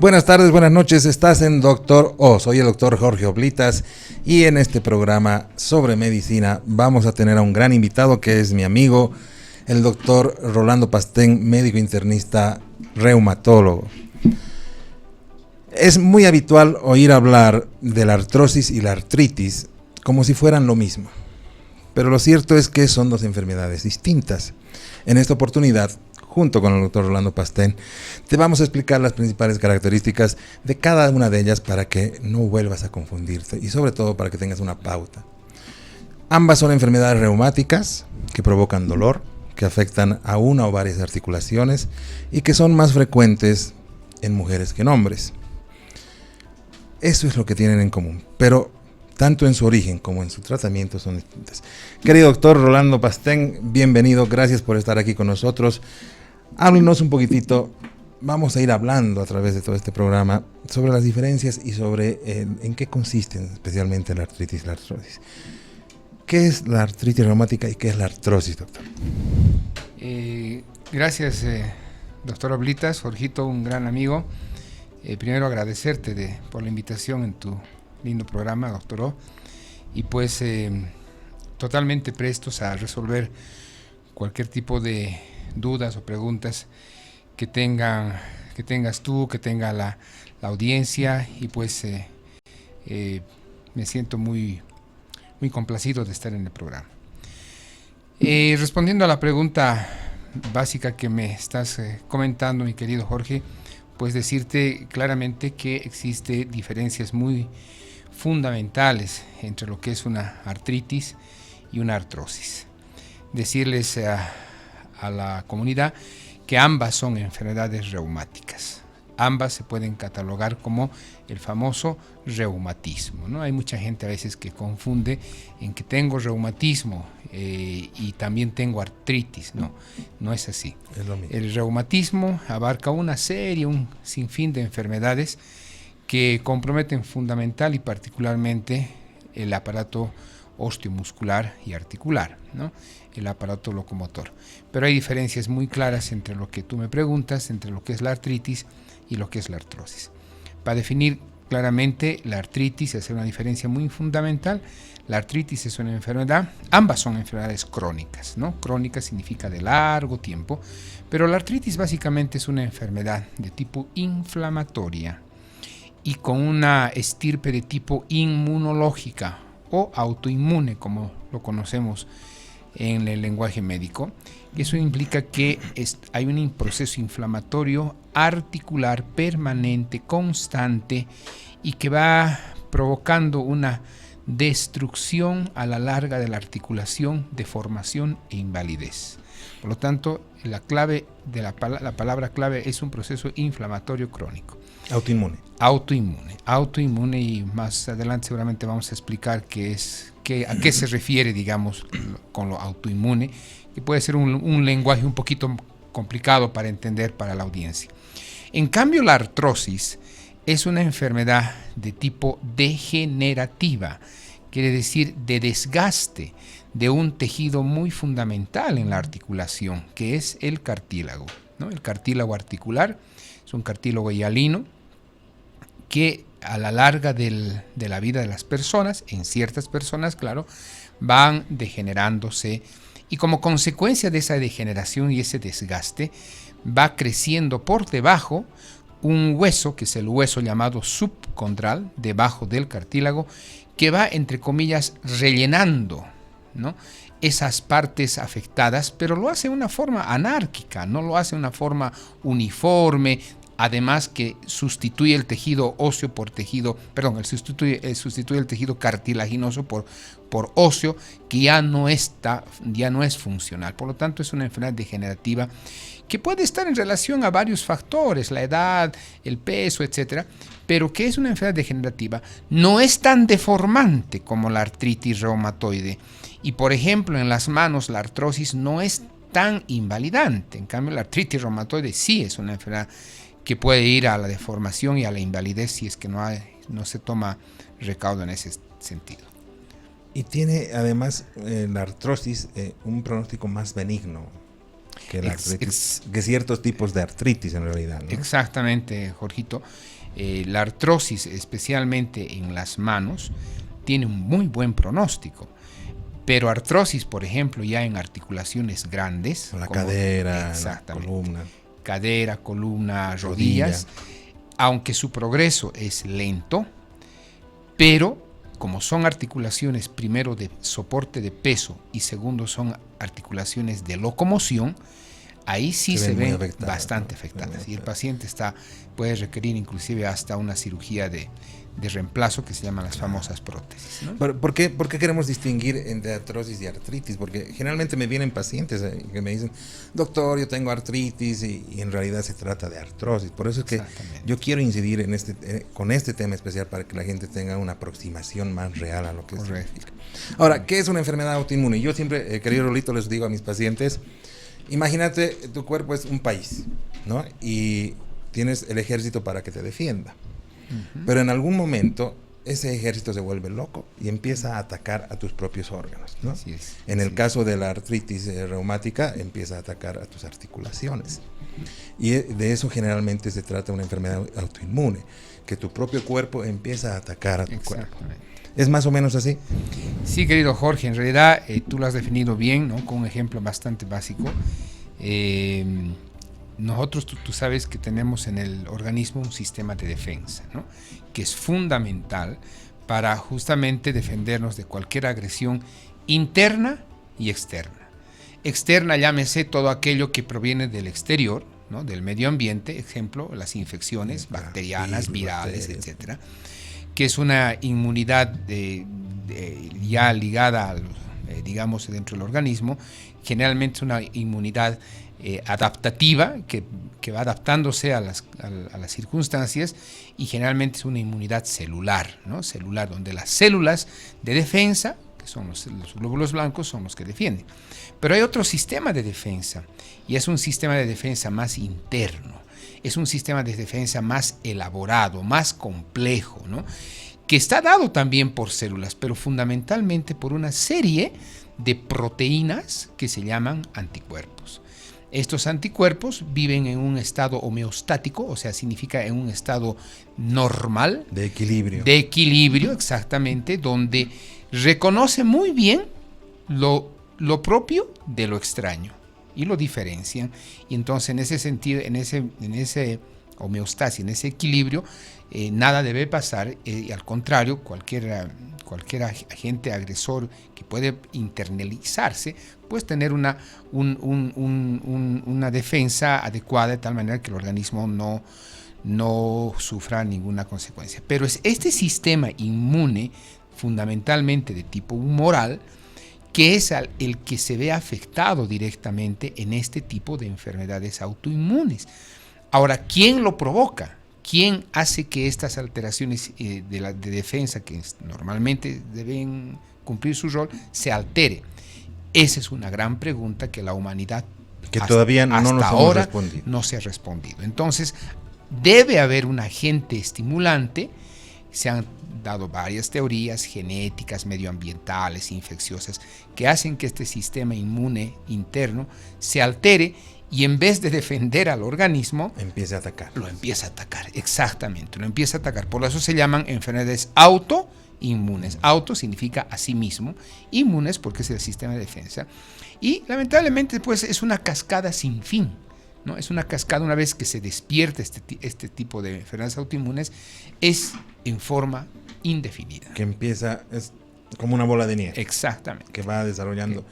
Buenas tardes, buenas noches, estás en Doctor O. Soy el doctor Jorge Oblitas y en este programa sobre medicina vamos a tener a un gran invitado que es mi amigo, el doctor Rolando Pastén, médico internista reumatólogo. Es muy habitual oír hablar de la artrosis y la artritis como si fueran lo mismo, pero lo cierto es que son dos enfermedades distintas. En esta oportunidad, junto con el doctor Rolando Pastén, te vamos a explicar las principales características de cada una de ellas para que no vuelvas a confundirte y sobre todo para que tengas una pauta. Ambas son enfermedades reumáticas que provocan dolor, que afectan a una o varias articulaciones y que son más frecuentes en mujeres que en hombres. Eso es lo que tienen en común, pero tanto en su origen como en su tratamiento son distintas. Querido doctor Rolando Pastén, bienvenido, gracias por estar aquí con nosotros. Háblenos un poquitito, vamos a ir hablando a través de todo este programa sobre las diferencias y sobre en qué consisten especialmente la artritis y la artrosis. ¿Qué es la artritis reumática y qué es la artrosis, doctor? Gracias, doctor Oblitas, Jorgito, un gran amigo. Primero agradecerte por la invitación en tu lindo programa, doctor O, y pues totalmente prestos a resolver cualquier tipo de dudas o preguntas que tengas tú, que tenga la audiencia, y pues me siento muy complacido de estar en el programa. Respondiendo a la pregunta básica que me estás comentando, mi querido Jorge, pues decirte claramente que existe diferencias muy fundamentales entre lo que es una artritis y una artrosis. Decirles a la comunidad que ambas son enfermedades reumáticas. Ambas se pueden catalogar como el famoso reumatismo, ¿no? Hay mucha gente a veces que confunde en que tengo reumatismo y también tengo artritis. No es así. Es lo mismo. El reumatismo abarca una serie, un sinfín de enfermedades que comprometen fundamental y particularmente el aparato osteomuscular y articular, ¿no? El aparato locomotor. Pero hay diferencias muy claras entre lo que tú me preguntas, entre lo que es la artritis y lo que es la artrosis. Para definir claramente, la artritis es una diferencia muy fundamental. La artritis es una enfermedad, ambas son enfermedades crónicas, ¿no? Crónica significa de largo tiempo, pero la artritis básicamente es una enfermedad de tipo inflamatoria y con una estirpe de tipo inmunológica o autoinmune, como lo conocemos en el lenguaje médico. Eso implica que hay un proceso inflamatorio articular permanente, constante, y que va provocando una destrucción a la larga de la articulación, deformación e invalidez. Por lo tanto, la clave de la palabra clave es un proceso inflamatorio crónico. Autoinmune, y más adelante seguramente vamos a explicar a qué se refiere, digamos, con lo autoinmune, que puede ser un lenguaje un poquito complicado para entender para la audiencia. En cambio, la artrosis es una enfermedad de tipo degenerativa, quiere decir de desgaste de un tejido muy fundamental en la articulación, que es el cartílago, ¿no? El cartílago articular es un cartílago hialino que a la larga de la vida de las personas, en ciertas personas, claro, van degenerándose, y como consecuencia de esa degeneración y ese desgaste, va creciendo por debajo un hueso, que es el hueso llamado subcondral, debajo del cartílago, que va, entre comillas, rellenando, ¿no?, esas partes afectadas, pero lo hace de una forma anárquica, no lo hace de una forma uniforme. Además que sustituye el tejido óseo por tejido, sustituye el tejido cartilaginoso por óseo, que ya no es funcional. Por lo tanto, es una enfermedad degenerativa que puede estar en relación a varios factores, la edad, el peso, etcétera, pero que es una enfermedad degenerativa. No es tan deformante como la artritis reumatoide. Y, por ejemplo, en las manos la artrosis no es tan invalidante. En cambio, la artritis reumatoide sí es una enfermedad que puede ir a la deformación y a la invalidez si es que no se toma recaudo en ese sentido. Y tiene además la artrosis un pronóstico más benigno. que ciertos tipos de artritis en realidad, ¿no? Exactamente, Jorgito. La artrosis, especialmente en las manos, tiene un muy buen pronóstico. Pero artrosis, por ejemplo, ya en articulaciones grandes, la cadera, la columna. Cadera, columna, rodillas, aunque su progreso es lento, pero como son articulaciones, primero de soporte de peso y segundo son articulaciones de locomoción, ahí sí se ven bastante afectadas. Y el paciente puede requerir inclusive hasta una cirugía de reemplazo que se llaman las famosas prótesis, ¿no? ¿Por qué queremos distinguir entre artrosis y artritis? Porque generalmente me vienen pacientes que me dicen, doctor, yo tengo artritis y en realidad se trata de artrosis. Por eso es que yo quiero incidir con este tema especial para que la gente tenga una aproximación más real a lo que significa. Ahora, ¿qué es una enfermedad autoinmune? Yo siempre, querido Rolito, les digo a mis pacientes, imagínate, tu cuerpo es un país, ¿no? Y tienes el ejército para que te defienda. Pero en algún momento ese ejército se vuelve loco y empieza a atacar a tus propios órganos, ¿no? Así es, en el caso de la artritis reumática, empieza a atacar a tus articulaciones. Y de eso generalmente se trata una enfermedad autoinmune, que tu propio cuerpo empieza a atacar a tu cuerpo. ¿Es más o menos así? Sí, querido Jorge, en realidad tú lo has definido bien, ¿no? Con un ejemplo bastante básico. Nosotros, tú sabes que tenemos en el organismo un sistema de defensa, ¿no? Que es fundamental para justamente defendernos de cualquier agresión interna y externa. Externa, llámese todo aquello que proviene del exterior, ¿no? Del medio ambiente, ejemplo, las infecciones bacterianas, virales, etcétera, que es una inmunidad ya ligada a digamos, dentro del organismo. Generalmente es una inmunidad adaptativa que va adaptándose a las circunstancias, y generalmente es una inmunidad celular, ¿no? Celular, donde las células de defensa, que son los glóbulos blancos, son los que defienden. Pero hay otro sistema de defensa, y es un sistema de defensa más interno, es un sistema de defensa más elaborado, más complejo, ¿no? Que está dado también por células, pero fundamentalmente por una serie de proteínas que se llaman anticuerpos. Estos anticuerpos viven en un estado homeostático, o sea, significa en un estado normal. De equilibrio. De equilibrio, exactamente, donde reconoce muy bien lo propio de lo extraño y lo diferencian. Y entonces, en ese sentido, en ese homeostasis, en ese equilibrio, nada debe pasar, y al contrario, cualquier agente agresor que puede internalizarse, pues tener una defensa adecuada, de tal manera que el organismo no sufra ninguna consecuencia. Pero es este sistema inmune, fundamentalmente de tipo humoral, que es el que se ve afectado directamente en este tipo de enfermedades autoinmunes. Ahora, ¿quién lo provoca? ¿Quién hace que estas alteraciones de defensa, que normalmente deben cumplir su rol, se altere? Esa es una gran pregunta que la humanidad todavía no nos hemos respondido. No se ha respondido. Entonces, debe haber un agente estimulante. Se han dado varias teorías genéticas, medioambientales, infecciosas, que hacen que este sistema inmune interno se altere, y en vez de defender al organismo, empieza a atacar. Lo empieza a atacar, exactamente, lo empieza a atacar. Por eso se llaman enfermedades autoinmunes. Auto significa a sí mismo, inmunes porque es el sistema de defensa. Y lamentablemente, pues, es una cascada sin fin, ¿no? Es una cascada. Una vez que se despierta este tipo de enfermedades autoinmunes, es en forma indefinida. Que empieza, es como una bola de nieve. Exactamente. Que va desarrollando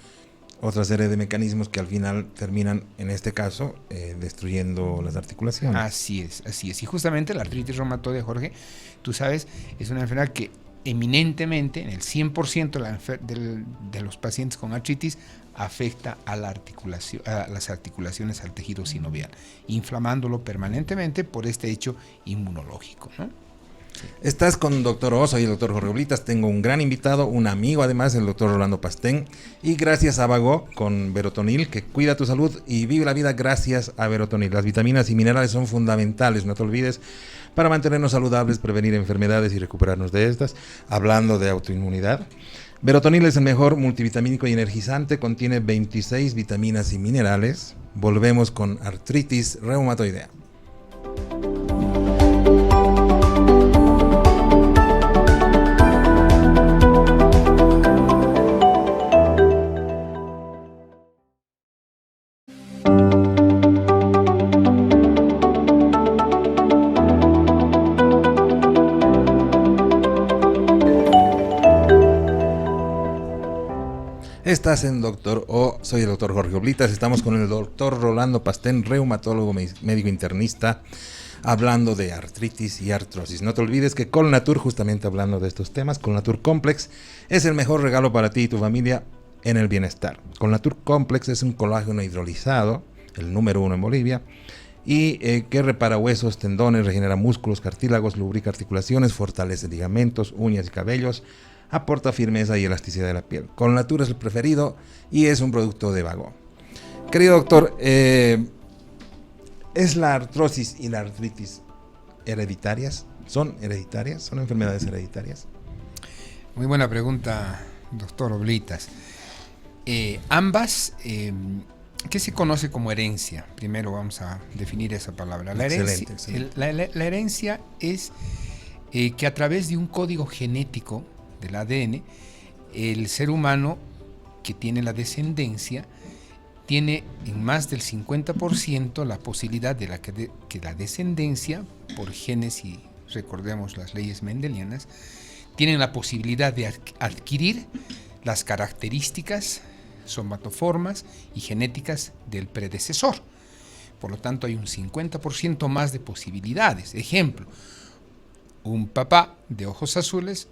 otra serie de mecanismos que al final terminan, en este caso, destruyendo las articulaciones. Así es. Y justamente la artritis reumatoide, Jorge, tú sabes, es una enfermedad que eminentemente, en el 100% de los pacientes con artritis, afecta a las articulaciones, al tejido sinovial, inflamándolo permanentemente por este hecho inmunológico, ¿no? Estás con Dr. O, soy el Dr. Jorge Oblitas. Tengo un gran invitado, un amigo además, el Dr. Rolando Pastén. Y gracias a Vago con Verotonil, que cuida tu salud y vive la vida gracias a Verotonil. Las vitaminas y minerales son fundamentales, no te olvides, para mantenernos saludables, prevenir enfermedades y recuperarnos de estas. Hablando de autoinmunidad, Verotonil es el mejor multivitamínico y energizante, contiene 26 vitaminas y minerales. Volvemos con artritis reumatoidea. Estás en Doctor O, soy el doctor Jorge Oblitas, estamos con el doctor Rolando Pastén, reumatólogo médico internista, hablando de artritis y artrosis. No te olvides que Colnatur, justamente hablando de estos temas, Colnatur Complex es el mejor regalo para ti y tu familia en el bienestar. Colnatur Complex es un colágeno hidrolizado, el número 1 en Bolivia, y que repara huesos, tendones, regenera músculos, cartílagos, lubrica articulaciones, fortalece ligamentos, uñas y cabellos, aporta firmeza y elasticidad de la piel. Colnatur es el preferido y es un producto de Vago. Querido doctor, ¿es la artrosis y la artritis hereditarias? ¿Son hereditarias? ¿Son enfermedades hereditarias? Muy buena pregunta, doctor Oblitas. Ambas, ¿qué se conoce como herencia? Primero vamos a definir esa palabra. La herencia, excelente. La herencia es que a través de un código genético del ADN, el ser humano que tiene la descendencia tiene en más del 50% la posibilidad de que la descendencia, por genes y recordemos las leyes mendelianas, tienen la posibilidad de adquirir las características somatoformas y genéticas del predecesor. Por lo tanto, hay un 50% más de posibilidades. Ejemplo, un papá de ojos azules,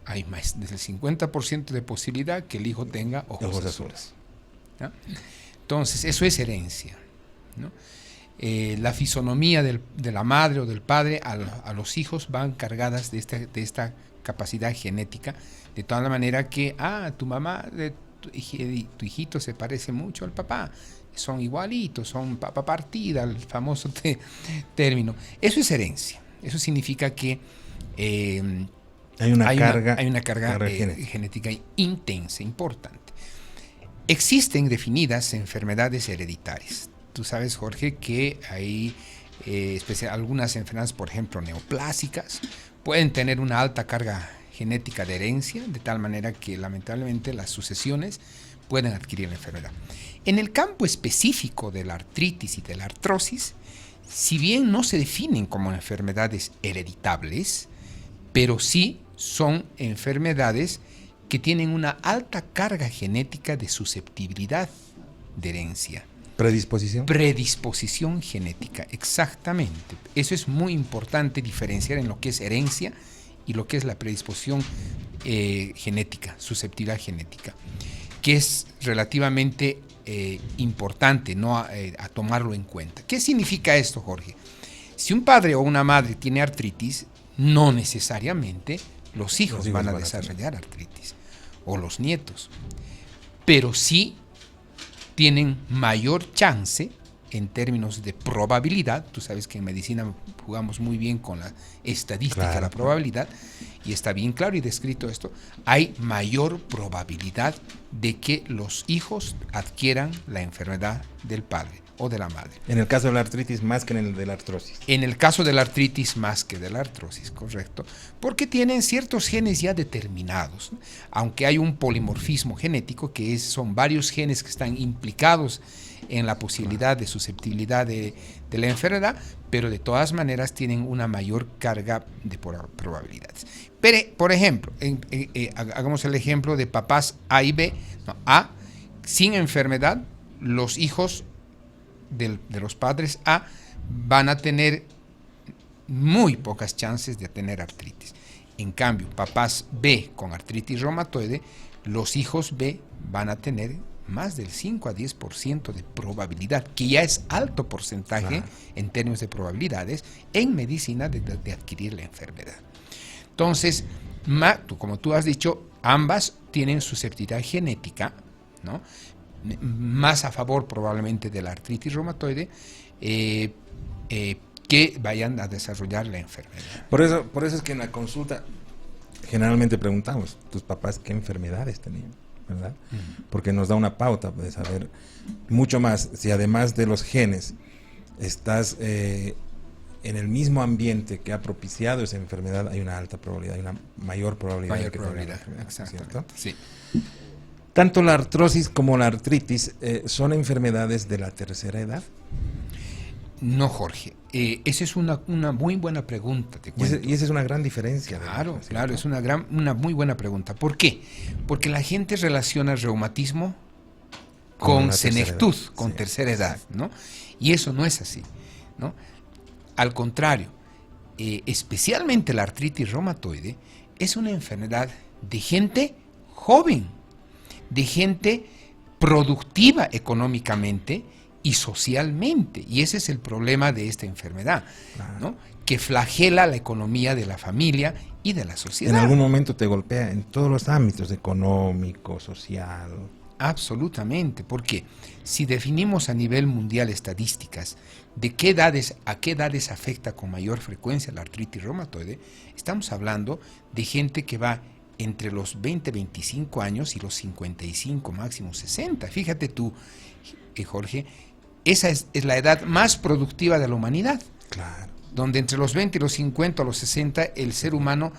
hay más del 50% de posibilidad que el hijo tenga ojos azules. ¿No? Entonces, eso es herencia, ¿no? La fisonomía de la madre o del padre a los hijos van cargadas de esta capacidad genética, de tal manera que, tu mamá, tu hijito se parece mucho al papá, son igualitos, son papa partida, el famoso término. Eso es herencia. Eso significa que hay una carga genética intensa, importante. Existen definidas enfermedades hereditarias. Tú sabes, Jorge, que hay algunas enfermedades, por ejemplo, neoplásicas, pueden tener una alta carga genética de herencia, de tal manera que lamentablemente las sucesiones pueden adquirir la enfermedad. En el campo específico de la artritis y de la artrosis, si bien no se definen como enfermedades hereditables, pero sí son enfermedades que tienen una alta carga genética de susceptibilidad de herencia. ¿Predisposición? Predisposición genética, exactamente. Eso es muy importante diferenciar en lo que es herencia y lo que es la predisposición genética, susceptibilidad genética, que es relativamente importante, ¿no? a tomarlo en cuenta. ¿Qué significa esto, Jorge? Si un padre o una madre tiene artritis, no necesariamente los hijos van a desarrollar artritis, o los nietos, pero sí tienen mayor chance en términos de probabilidad. Tú sabes que en medicina jugamos muy bien con la estadística, claro, la probabilidad, y está bien claro y descrito esto. Hay mayor probabilidad de que los hijos adquieran la enfermedad del padre o de la madre. En el caso de la artritis más que en el de la artrosis. En el caso de la artritis más que de la artrosis, correcto, porque tienen ciertos genes ya determinados, ¿no? Aunque hay un polimorfismo genético, que son varios genes que están implicados en la posibilidad de susceptibilidad de la enfermedad, pero de todas maneras tienen una mayor carga de probabilidades. Pero, por ejemplo, hagamos el ejemplo de papás A y B. No, A, sin enfermedad, los hijos de los padres A van a tener muy pocas chances de tener artritis. En cambio, papás B con artritis reumatoide, los hijos B van a tener más del 5 a 10% de probabilidad, que ya es alto porcentaje, claro, en términos de probabilidades en medicina de adquirir la enfermedad. Entonces, como tú has dicho, ambas tienen susceptibilidad genética, ¿no? Más a favor probablemente de la artritis reumatoide, que vayan a desarrollar la enfermedad. Por eso es que en la consulta generalmente preguntamos, ¿tus papás qué enfermedades tenían? ¿Verdad? Porque nos da una pauta de saber mucho más. Si además de los genes estás en el mismo ambiente que ha propiciado esa enfermedad, hay una alta probabilidad, hay una mayor probabilidad. Mayor probabilidad, exactamente. ¿Cierto? Sí. Tanto la artrosis como la artritis son enfermedades de la tercera edad. No, Jorge. Esa es una muy buena pregunta, te cuento. Y esa es una gran diferencia. Claro, claro, es una muy buena pregunta. ¿Por qué? Porque la gente relaciona el reumatismo con senectud, con tercera edad, ¿no? Y eso no es así, ¿no? Al contrario, especialmente la artritis reumatoide es una enfermedad de gente joven, de gente productiva económicamente y socialmente. Y ese es el problema de esta enfermedad, ¿no? Que flagela la economía de la familia y de la sociedad. En algún momento te golpea en todos los ámbitos, económico, social. Absolutamente, porque si definimos a nivel mundial estadísticas de qué edades a qué edades afecta con mayor frecuencia la artritis reumatoide, estamos hablando de gente que va entre los 20, 25 años y los 55, máximo 60. Fíjate tú, Jorge, esa es la edad más productiva de la humanidad. Claro. Donde entre los 20 y los 50 o los 60 el ser humano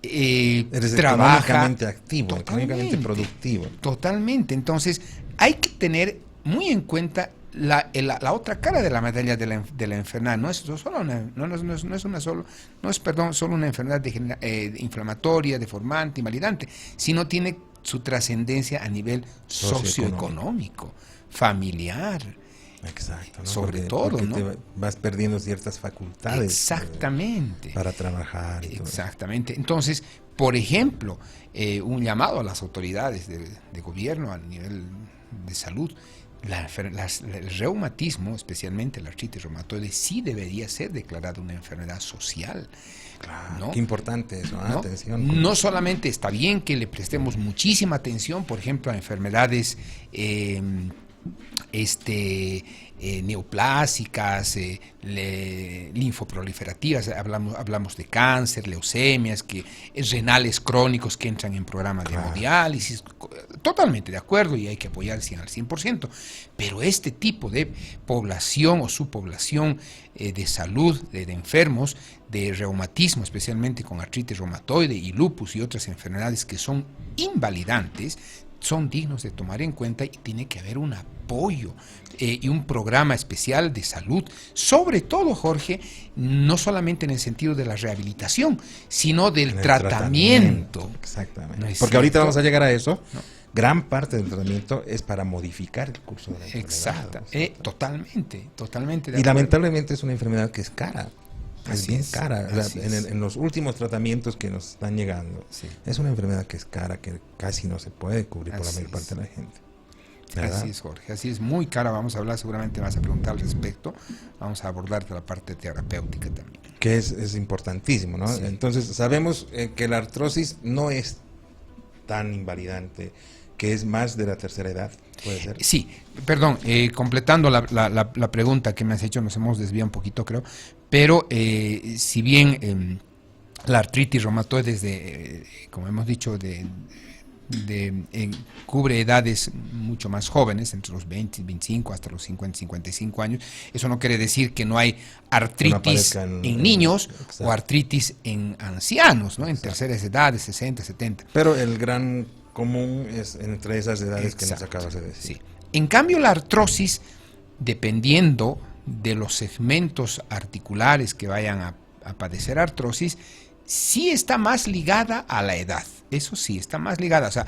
eres trabaja económicamente activo, económicamente productivo. Totalmente. Entonces, hay que tener muy en cuenta la otra cara de la medalla de la enfermedad. No es solo una enfermedad inflamatoria, deformante, invalidante, sino tiene su trascendencia a nivel socioeconómico, familiar. Exacto, ¿no? Sobre todo, porque ¿no? te vas perdiendo ciertas facultades. Exactamente. Para trabajar. Y exactamente. Todo. Entonces, por ejemplo, un llamado a las autoridades de gobierno a nivel de salud. El reumatismo, especialmente la artritis reumatoide, sí debería ser declarada una enfermedad social. Claro, ¿no? Qué importante eso, ¿no? Atención. No solamente está bien que le prestemos muchísima atención, por ejemplo, a enfermedades neoplásicas, linfoproliferativas, hablamos de cáncer, leucemias, renales crónicos que entran en programas de hemodiálisis, totalmente de acuerdo y hay que apoyar al 100%, pero este tipo de población o subpoblación de salud, de enfermos, de reumatismo, especialmente con artritis reumatoide y lupus y otras enfermedades que son invalidantes, son dignos de tomar en cuenta y tiene que haber un apoyo y un programa especial de salud, sobre todo, Jorge, no solamente en el sentido de la rehabilitación, sino del tratamiento. Exactamente. ¿No es porque cierto? ahorita vamos a llegar a eso. No. Gran parte del tratamiento es para modificar el curso de la enfermedad. Exacto, totalmente de acuerdo. Y lamentablemente es una enfermedad que es cara. Es bien cara. En los últimos tratamientos que nos están llegando, es una enfermedad que es cara, que casi no se puede cubrir por la mayor parte de la gente. ¿Verdad? Así es, Jorge, así es, muy cara. Vamos a hablar, seguramente vas a preguntar al respecto. Vamos a abordar la parte terapéutica también. Que es importantísimo, ¿no? Sí. Entonces, sabemos que la artrosis no es tan invalidante, que es más de la tercera edad, ¿puede ser? Sí, perdón, completando la pregunta que me has hecho, nos hemos desviado un poquito, creo, pero si bien la artritis reumatoide, como hemos dicho, cubre edades mucho más jóvenes, entre los 20 y 25 hasta los 50, 55 años, eso no quiere decir que no hay artritis en niños o artritis en ancianos, ¿no? En terceras edades, 60, 70. Pero el gran común es entre esas edades que nos acabas de decir. Sí. En cambio, la artrosis, dependiendo de los segmentos articulares que vayan a padecer artrosis, sí está más ligada a la edad. Eso sí, está más ligada. O sea,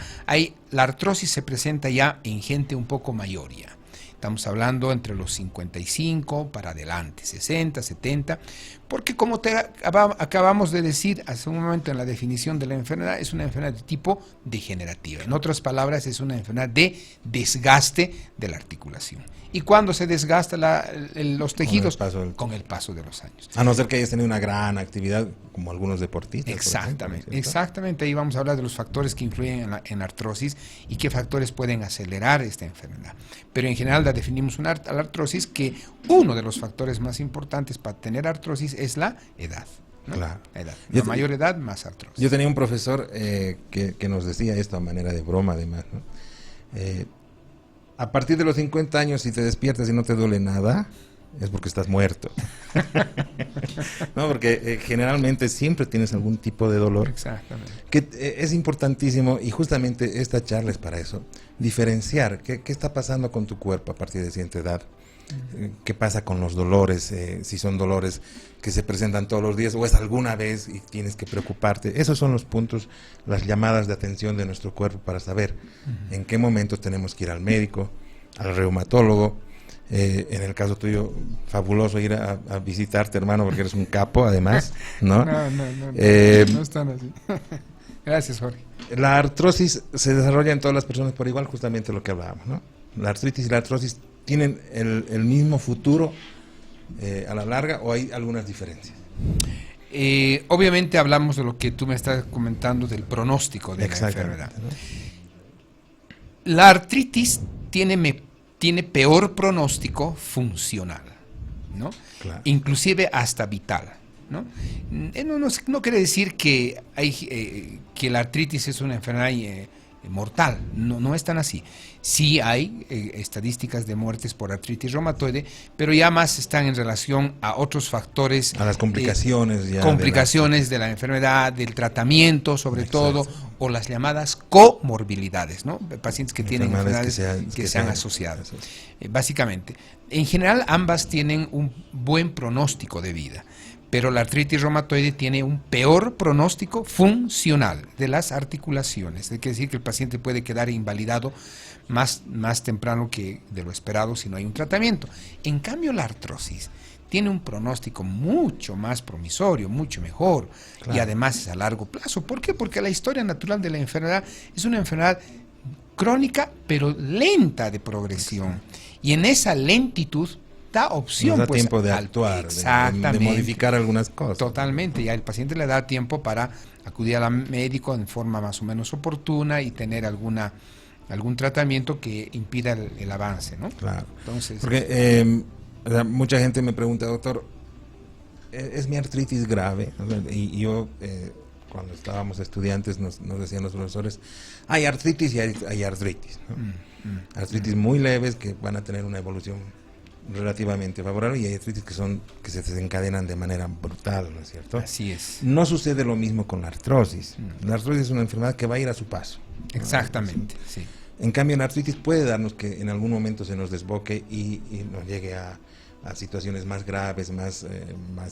la artrosis se presenta ya en gente un poco mayor ya. Estamos hablando entre los 55 para adelante, 60, 70, porque como acabamos de decir hace un momento en la definición de la enfermedad, es una enfermedad de tipo degenerativa. En otras palabras, es una enfermedad de desgaste de la articulación. ¿Y cuándo se desgasta los tejidos? Con el paso de los años. A no ser que hayas tenido una gran actividad, como algunos deportistas. Exactamente, exactamente. Ahí vamos a hablar de los factores que influyen en la artrosis y qué factores pueden acelerar esta enfermedad. Pero en general la definimos a la artrosis que uno de los factores más importantes para tener artrosis es la edad. ¿no? Claro. La edad. La mayor edad, más artrosis. Yo tenía un profesor que nos decía esto a manera de broma, además, ¿no? A partir de los 50 años, si te despiertas y no te duele nada, es porque estás muerto. No, porque generalmente siempre tienes algún tipo de dolor. Exactamente. Que es importantísimo, y justamente esta charla es para eso, diferenciar qué está pasando con tu cuerpo a partir de cierta edad. ¿Qué pasa con los dolores? Si son dolores que se presentan todos los días o es alguna vez y tienes que preocuparte. Esos son los puntos, las llamadas de atención de nuestro cuerpo para saber en qué momentos tenemos que ir al médico, al reumatólogo. En el caso tuyo, fabuloso ir a visitarte, hermano, porque eres un capo, además, ¿no? No están así. Gracias, Jorge. La artrosis se desarrolla en todas las personas por igual, justamente lo que hablábamos, ¿no? La artritis y la artrosis tienen el mismo futuro a la larga, o hay algunas diferencias. Obviamente hablamos de lo que tú me estás comentando del pronóstico de la enfermedad, ¿no? La artritis tiene peor pronóstico funcional, ¿no? Claro. Inclusive hasta vital, ¿no? No quiere decir que la artritis es una enfermedad mortal, no es tan así. Sí hay estadísticas de muertes por artritis reumatoide, pero ya más están en relación a otros factores, a las complicaciones de la enfermedad, del tratamiento sobre todo, o las llamadas comorbilidades, ¿no? Pacientes que tienen enfermedades que se han asociado. Básicamente, en general ambas tienen un buen pronóstico de vida, pero la artritis reumatoide tiene un peor pronóstico funcional de las articulaciones. Quiere decir que el paciente puede quedar invalidado más temprano que de lo esperado si no hay un tratamiento. En cambio, la artrosis tiene un pronóstico mucho más promisorio, mucho mejor, claro, y además es a largo plazo. ¿Por qué? Porque la historia natural de la enfermedad es una enfermedad crónica, pero lenta de progresión. Y en esa lentitud da opción, nos da tiempo de actuar, de modificar algunas cosas. Totalmente, ya el paciente le da tiempo para acudir al médico en forma más o menos oportuna y tener algún tratamiento que impida el avance, ¿no? Claro. Entonces, porque mucha gente me pregunta, doctor, ¿es mi artritis grave? Y yo, cuando estábamos estudiantes, nos decían los profesores, hay artritis y hay artritis, ¿no? Artritis muy leves que van a tener una evolución relativamente favorable, y hay artritis que se desencadenan de manera brutal, ¿no es cierto? Así es. No sucede lo mismo con la artrosis. La artrosis es una enfermedad que va a ir a su paso. Exactamente, ¿no? Sí. En cambio, la artritis puede darnos que en algún momento se nos desboque y nos llegue a situaciones más graves, más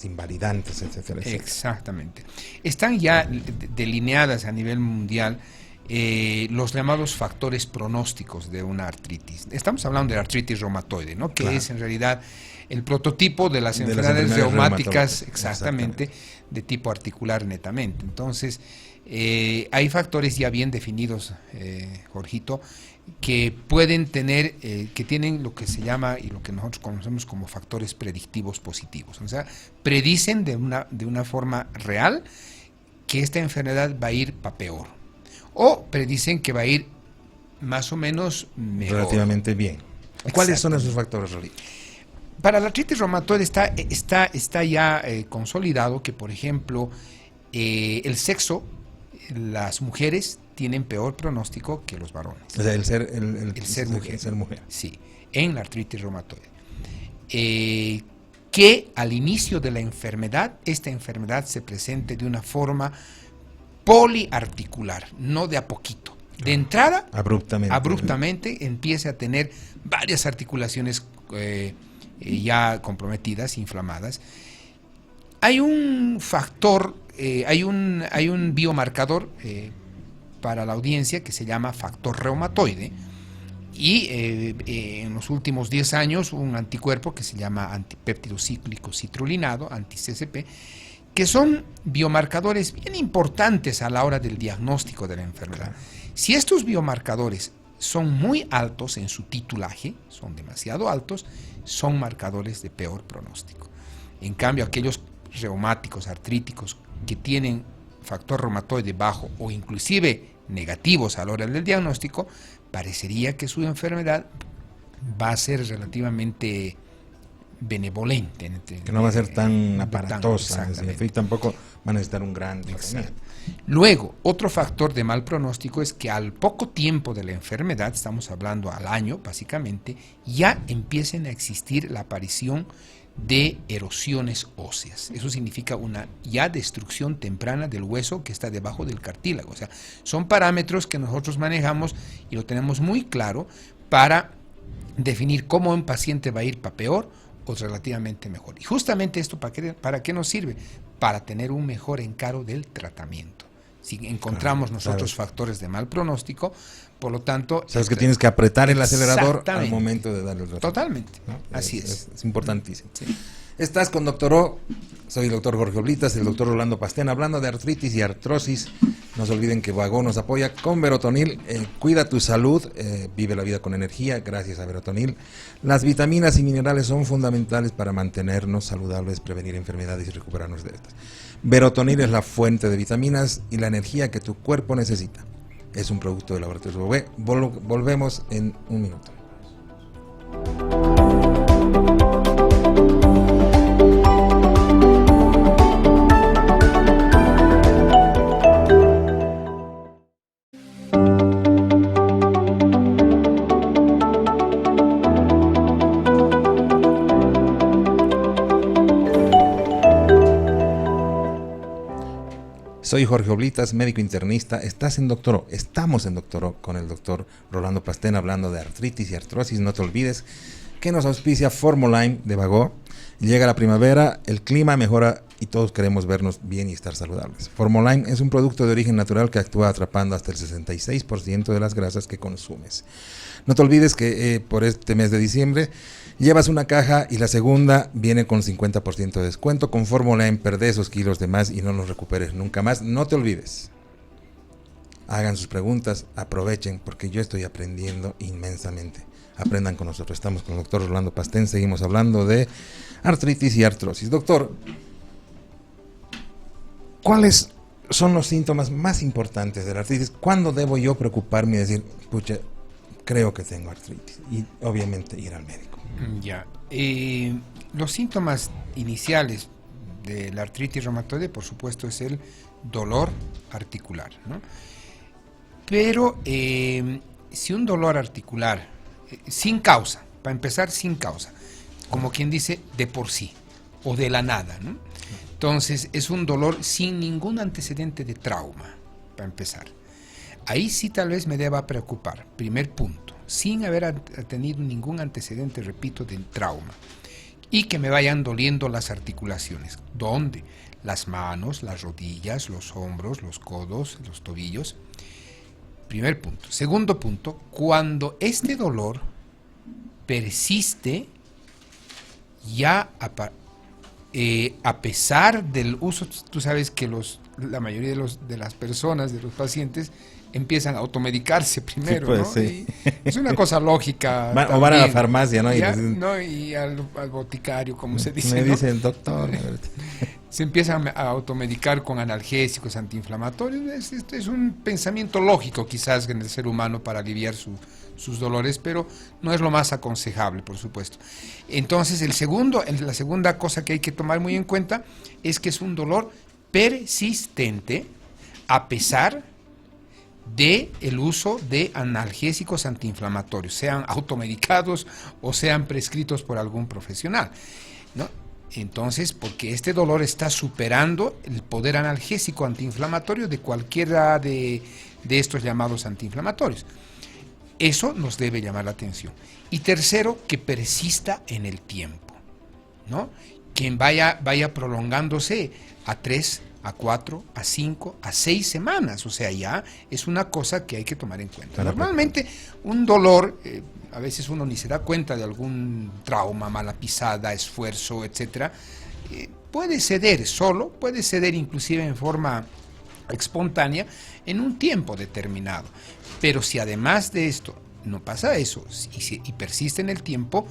invalidantes, etcétera, etcétera. Exactamente. Están ya delineadas a nivel mundial los llamados factores pronósticos de una artritis. Estamos hablando de la artritis reumatoide, ¿no? Que claro, es en realidad el prototipo de las enfermedades reumáticas, exactamente, de tipo articular netamente. Entonces, hay factores ya bien definidos, Jorgito, que pueden tener, que tienen lo que se llama y lo que nosotros conocemos como factores predictivos positivos. O sea, predicen de una forma real que esta enfermedad va a ir para peor. O predicen que va a ir más o menos mejor. Relativamente bien. ¿Cuáles son esos factores, Rolly? Para la artritis reumatoide está ya consolidado que, por ejemplo, el sexo, las mujeres tienen peor pronóstico que los varones. O sea, el ser mujer. El ser mujer. Sí, en la artritis reumatoide. Que al inicio de la enfermedad, esta enfermedad se presente de una forma poliarticular, no de a poquito. De entrada, abruptamente empiece a tener varias articulaciones ya comprometidas, inflamadas. Hay un factor, hay un biomarcador para la audiencia que se llama factor reumatoide, y en los últimos 10 años un anticuerpo que se llama antipéptido cíclico citrulinado, anti-CCP, que son biomarcadores bien importantes a la hora del diagnóstico de la enfermedad. Si estos biomarcadores son muy altos en su titulaje, son demasiado altos, son marcadores de peor pronóstico. En cambio, aquellos reumáticos, artríticos, que tienen factor reumatoide bajo o inclusive negativos a la hora del diagnóstico, parecería que su enfermedad va a ser relativamente benevolente. Que no va a ser tan aparatosa, y tampoco va a necesitar un gran tratamiento. Luego, otro factor de mal pronóstico es que al poco tiempo de la enfermedad, estamos hablando al año básicamente, ya empiecen a existir la aparición de erosiones óseas. Eso significa una ya destrucción temprana del hueso que está debajo del cartílago. O sea, son parámetros que nosotros manejamos y lo tenemos muy claro para definir cómo un paciente va a ir para peor o relativamente mejor. Y justamente esto, ¿para qué nos sirve? Para tener un mejor encaro del tratamiento. Si encontramos nosotros factores de mal pronóstico, por lo tanto... Sabes que tienes que apretar el acelerador al momento de darle el tratamiento. Totalmente, ¿no? Así es importantísimo. Sí. Estás con Doctor O, soy el doctor Jorge Oblitas, el doctor Rolando Pastén, hablando de artritis y artrosis. No se olviden que Bagó nos apoya con Verotonil. Cuida tu salud, vive la vida con energía gracias a Verotonil. Las vitaminas y minerales son fundamentales para mantenernos saludables, prevenir enfermedades y recuperarnos de estas. Verotonil es la fuente de vitaminas y la energía que tu cuerpo necesita. Es un producto de Laboratorios Bové. Volvemos en un minuto. Soy Jorge Oblitas, médico internista. Estamos en Doctor O con el doctor Rolando Pastén hablando de artritis y artrosis. No te olvides que nos auspicia Formulaim de Bagó. Llega la primavera, el clima mejora y todos queremos vernos bien y estar saludables. Formulaim es un producto de origen natural que actúa atrapando hasta el 66% de las grasas que consumes. No te olvides que por este mes de diciembre llevas una caja y la segunda viene con 50% de descuento. Con Formulaim perdé esos kilos de más y no los recuperes nunca más. No te olvides. Hagan sus preguntas, aprovechen porque yo estoy aprendiendo inmensamente. Aprendan con nosotros. Estamos con el doctor Rolando Pastén, seguimos hablando de artritis y artrosis. Doctor, ¿cuáles son los síntomas más importantes de la artritis? ¿Cuándo debo yo preocuparme y decir, pucha, creo que tengo artritis? Y obviamente ir al médico. Ya. Los síntomas iniciales de la artritis reumatoide, por supuesto, es el dolor articular, ¿no? Pero si un dolor articular sin causa, para empezar sin causa, como quien dice de por sí o de la nada, ¿no? Entonces es un dolor sin ningún antecedente de trauma, para empezar. Ahí sí tal vez me deba preocupar, primer punto, sin haber tenido ningún antecedente, repito, de trauma, y que me vayan doliendo las articulaciones. ¿Dónde? Las manos, las rodillas, los hombros, los codos, los tobillos. Primer punto. Segundo punto, cuando este dolor persiste ya a pesar del uso, tú sabes que la mayoría de las personas, de los pacientes, empiezan a automedicarse primero, sí, pues, ¿no? Sí. Es una cosa lógica. O van a la farmacia, ¿no? Y al boticario, como se dice. Me dice el doctor. Se empiezan a automedicar con analgésicos, antiinflamatorios. Es un pensamiento lógico quizás en el ser humano para aliviar sus dolores, pero no es lo más aconsejable, por supuesto. Entonces, la segunda cosa que hay que tomar muy en cuenta es que es un dolor persistente a pesar de el uso de analgésicos antiinflamatorios, sean automedicados o sean prescritos por algún profesional, ¿no? Entonces, porque este dolor está superando el poder analgésico antiinflamatorio de cualquiera de estos llamados antiinflamatorios. Eso nos debe llamar la atención. Y tercero, que persista en el tiempo, ¿no? Que vaya prolongándose a 3, a 4, a 5, a 6 semanas. O sea, ya es una cosa que hay que tomar en cuenta. Normalmente un dolor, a veces uno ni se da cuenta de algún trauma, mala pisada, esfuerzo, etcétera. Puede ceder solo, puede ceder inclusive en forma espontánea en un tiempo determinado. Pero si además de esto no pasa eso y persiste en el tiempo,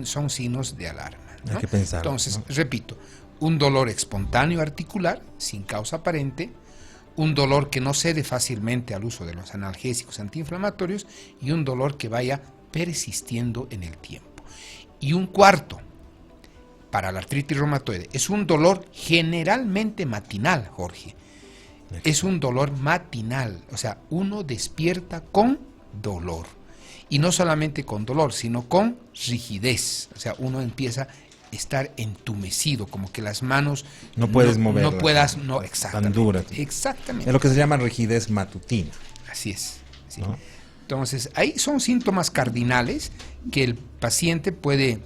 son signos de alarma, ¿no? Hay que pensar. Entonces, ¿no? Repito, un dolor espontáneo articular, sin causa aparente, un dolor que no cede fácilmente al uso de los analgésicos antiinflamatorios y un dolor que vaya persistiendo en el tiempo. Y un cuarto, para la artritis reumatoide, es un dolor generalmente matinal, Jorge. Es un dolor matinal, o sea, uno despierta con dolor. Y no solamente con dolor, sino con rigidez. O sea, uno empieza a estar entumecido, como que las manos no puedes moverlas. No puedas, no, exactamente. Tan duras. Exactamente. Es lo que se llama rigidez matutina. Así es. Sí. ¿No? Entonces, ahí son síntomas cardinales que el paciente puede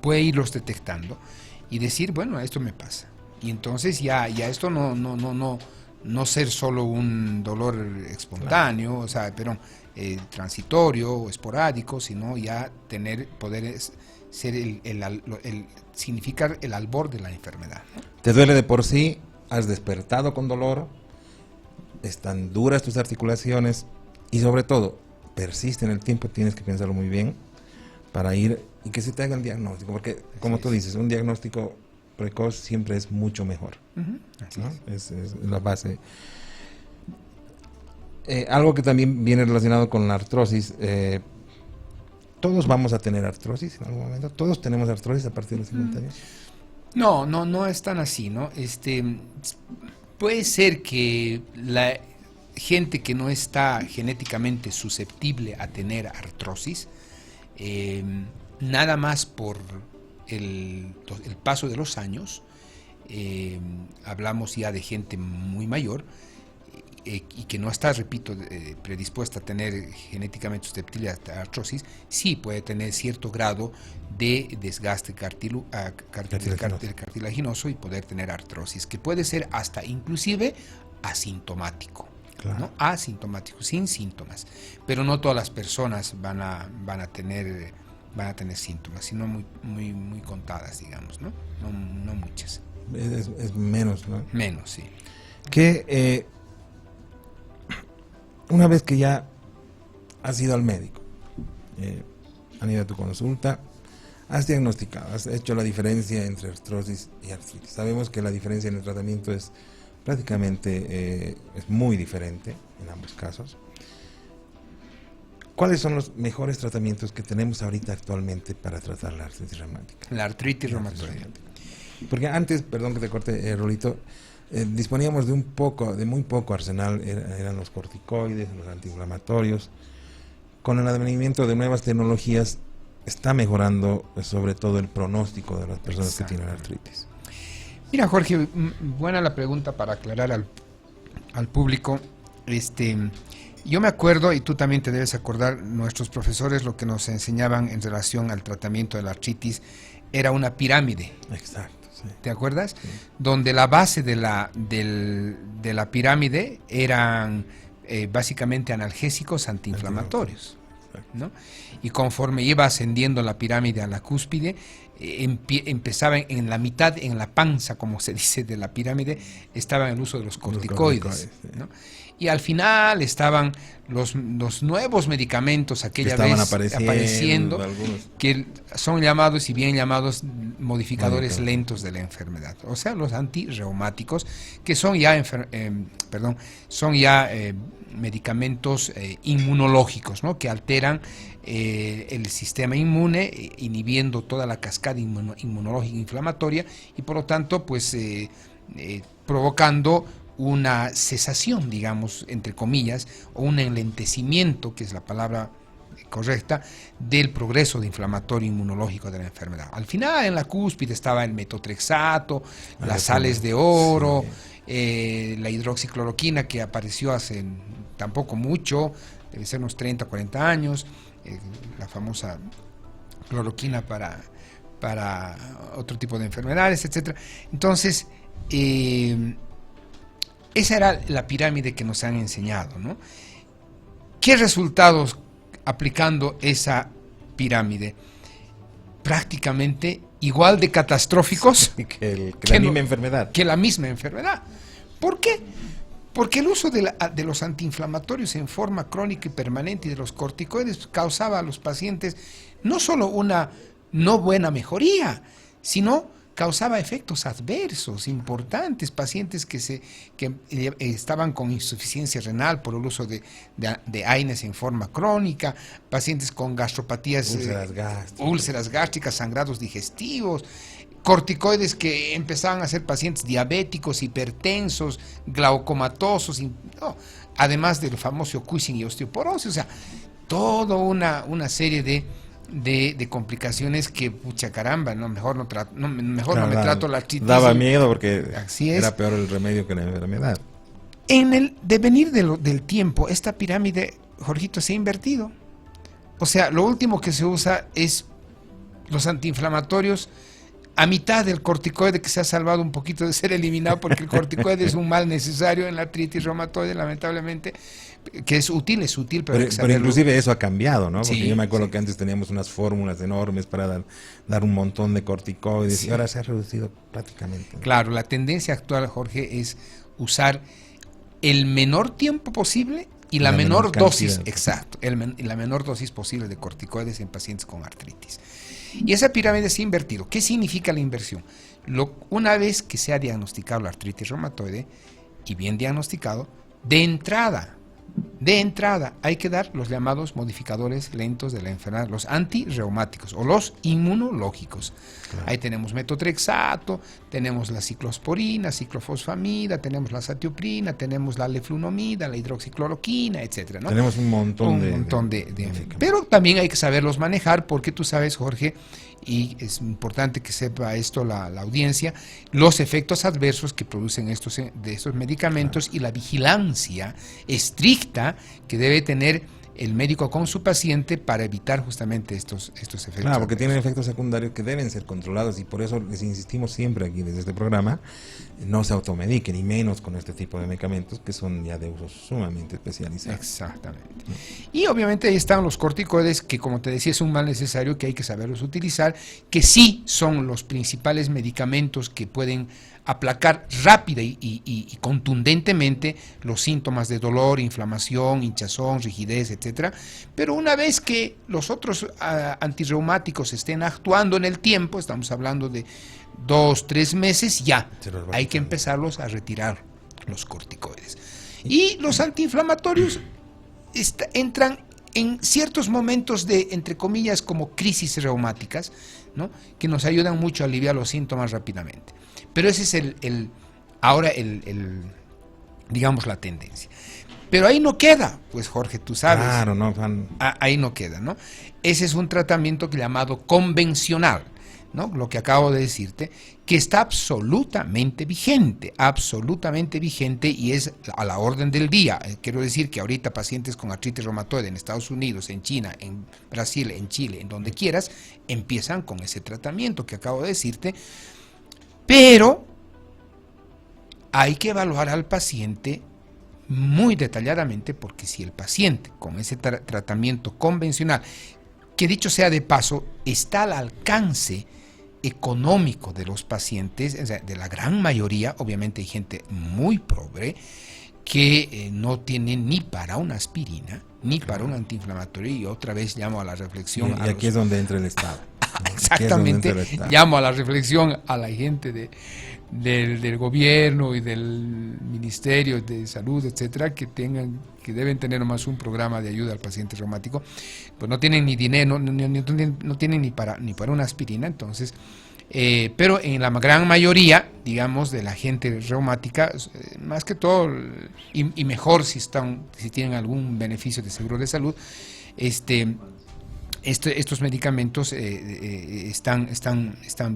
irlos detectando y decir, bueno, esto me pasa. Y entonces ya esto no ser solo un dolor espontáneo, claro, o sea, pero transitorio o esporádico, sino ya poder ser significar el albor de la enfermedad, ¿no? Te duele de por sí, has despertado con dolor, están duras tus articulaciones y sobre todo persiste en el tiempo, tienes que pensarlo muy bien para ir y que se te haga el diagnóstico, porque como tú dices, un diagnóstico precoz siempre es mucho mejor. Así ¿no? Es la base. Algo que también viene relacionado con la artrosis, todos vamos a tener artrosis en algún momento, todos tenemos artrosis a partir de los 50 años. No es tan así, ¿no? Puede ser que la gente que no está genéticamente susceptible a tener artrosis, nada más por el paso de los años, hablamos ya de gente muy mayor y que no está, repito, predispuesta a tener genéticamente susceptible a artrosis, sí puede tener cierto grado de desgaste cartilaginoso y poder tener artrosis, que puede ser hasta inclusive asintomático. Claro. ¿No? Asintomático, sin síntomas, pero no todas las personas van a tener síntomas, sino muy contadas, digamos, ¿no? No muchas. Es menos, ¿no? Menos, sí. Que una vez que ya has ido al médico, han ido a tu consulta, has diagnosticado, has hecho la diferencia entre artrosis y artritis. Sabemos que la diferencia en el tratamiento es prácticamente es muy diferente en ambos casos. ¿Cuáles son los mejores tratamientos que tenemos ahorita actualmente para tratar la artritis reumática? La artritis reumatoide. Porque antes, perdón que te corte, Rolito, disponíamos de muy poco arsenal, eran los corticoides, los antiinflamatorios. Con el advenimiento de nuevas tecnologías está mejorando sobre todo el pronóstico de las personas Exacto. que tienen artritis. Mira, Jorge, buena la pregunta para aclarar al público. Yo me acuerdo, y tú también te debes acordar, nuestros profesores lo que nos enseñaban en relación al tratamiento de la artritis era una pirámide. Exacto, sí. ¿Te acuerdas? Sí. Donde la base de la pirámide eran básicamente analgésicos antiinflamatorios, ¿no? Y conforme iba ascendiendo la pirámide a la cúspide, empezaba en la mitad, en la panza, como se dice, de la pirámide, estaba el uso de los corticoides, ¿no? Y al final estaban los nuevos medicamentos, aquella vez apareciendo, que son llamados, y bien llamados, modificadores lentos de la enfermedad, o sea, los antirreumáticos, que son ya medicamentos inmunológicos, ¿no? Que alteran el sistema inmune, inhibiendo toda la cascada inmunológica inflamatoria y por lo tanto pues provocando una cesación, digamos, entre comillas, o un enlentecimiento, que es la palabra correcta, del progreso de inflamatorio inmunológico de la enfermedad. Al final, en la cúspide estaba el metotrexato, las sales de oro, sí. La hidroxicloroquina, que apareció hace tampoco mucho, debe ser unos 30, 40 años, la famosa cloroquina para otro tipo de enfermedades, etcétera. Entonces, esa era la pirámide que nos han enseñado, ¿no? ¿Qué resultados aplicando esa pirámide? Prácticamente igual de catastróficos que la misma enfermedad. Que la misma enfermedad. ¿Por qué? Porque el uso de los antiinflamatorios en forma crónica y permanente y de los corticoides causaba a los pacientes no solo una no buena mejoría, sino causaba efectos adversos importantes, pacientes que estaban con insuficiencia renal por el uso de AINES en forma crónica, pacientes con gastropatías, úlceras gástricas, sangrados digestivos, corticoides que empezaban a ser pacientes diabéticos, hipertensos, glaucomatosos, además del famoso Cushing y osteoporosis, o sea, toda una serie de complicaciones que, pucha caramba, mejor no me trato la artritis. Daba miedo porque así era peor el remedio que la enfermedad. En el devenir del tiempo, esta pirámide, Jorgito, se ha invertido. O sea, lo último que se usa es los antiinflamatorios a mitad del corticoide, que se ha salvado un poquito de ser eliminado, porque el corticoide es un mal necesario en la artritis reumatoide, lamentablemente, que es útil, pero inclusive eso ha cambiado, ¿no? Porque sí, yo me acuerdo que antes teníamos unas fórmulas enormes para dar un montón de corticoides, y ahora se ha reducido prácticamente, ¿no? Claro, la tendencia actual, Jorge, es usar el menor tiempo posible y la menor dosis, exacto, la menor dosis posible de corticoides en pacientes con artritis. Y esa pirámide se ha invertido. ¿Qué significa la inversión? Una vez que se ha diagnosticado la artritis reumatoide, y bien diagnosticado, de entrada hay que dar los llamados modificadores lentos de la enfermedad, los antirreumáticos o los inmunológicos. Claro. Ahí tenemos metotrexato, tenemos la ciclosporina, ciclofosfamida, tenemos la satioprina, tenemos la leflunomida, la hidroxicloroquina, etcétera, ¿no? Tenemos un montón de pero también hay que saberlos manejar, porque tú sabes, Jorge, y es importante que sepa esto la audiencia, los efectos adversos que producen estos medicamentos, claro, y la vigilancia estricta que debe tener el médico con su paciente para evitar justamente estos efectos. Claro, porque tienen efectos secundarios que deben ser controlados, y por eso les insistimos siempre aquí desde este programa, no se automediquen, y menos con este tipo de medicamentos que son ya de uso sumamente especializado. Exactamente. Y obviamente ahí están los corticoides, que como te decía es un mal necesario que hay que saberlos utilizar, que sí son los principales medicamentos que pueden aplacar rápida y contundentemente los síntomas de dolor, inflamación, hinchazón, rigidez, etcétera. Pero una vez que los otros antirreumáticos estén actuando en el tiempo, estamos hablando de 2-3 meses, ya hay que empezarlos a retirar, los corticoides. Y los antiinflamatorios entran en ciertos momentos de, entre comillas, como crisis reumáticas, ¿no?, que nos ayudan mucho a aliviar los síntomas rápidamente. Pero ese es ahora digamos, la tendencia. Pero ahí no queda, pues, Jorge, tú sabes. Claro, no. Ahí no queda, ¿no? Ese es un tratamiento llamado convencional, ¿no? Lo que acabo de decirte, que está absolutamente vigente, y es a la orden del día. Quiero decir que ahorita pacientes con artritis reumatoide en Estados Unidos, en China, en Brasil, en Chile, en donde quieras, empiezan con ese tratamiento que acabo de decirte. Pero hay que evaluar al paciente muy detalladamente, porque si el paciente con ese tratamiento convencional, que dicho sea de paso, está al alcance económico de los pacientes, o sea, de la gran mayoría, obviamente hay gente muy pobre que no tiene ni para una aspirina, ni para un antiinflamatorio, y otra vez llamo a la reflexión. Y aquí es donde entra el Estado. Exactamente, llamo a la reflexión a la gente del gobierno y del Ministerio de Salud, etcétera, que deben tener nomás un programa de ayuda al paciente reumático, pues no tienen ni dinero, no tienen ni para una aspirina. Entonces, pero en la gran mayoría, digamos, de la gente reumática, más que todo, y mejor si tienen algún beneficio de seguro de salud, estos medicamentos están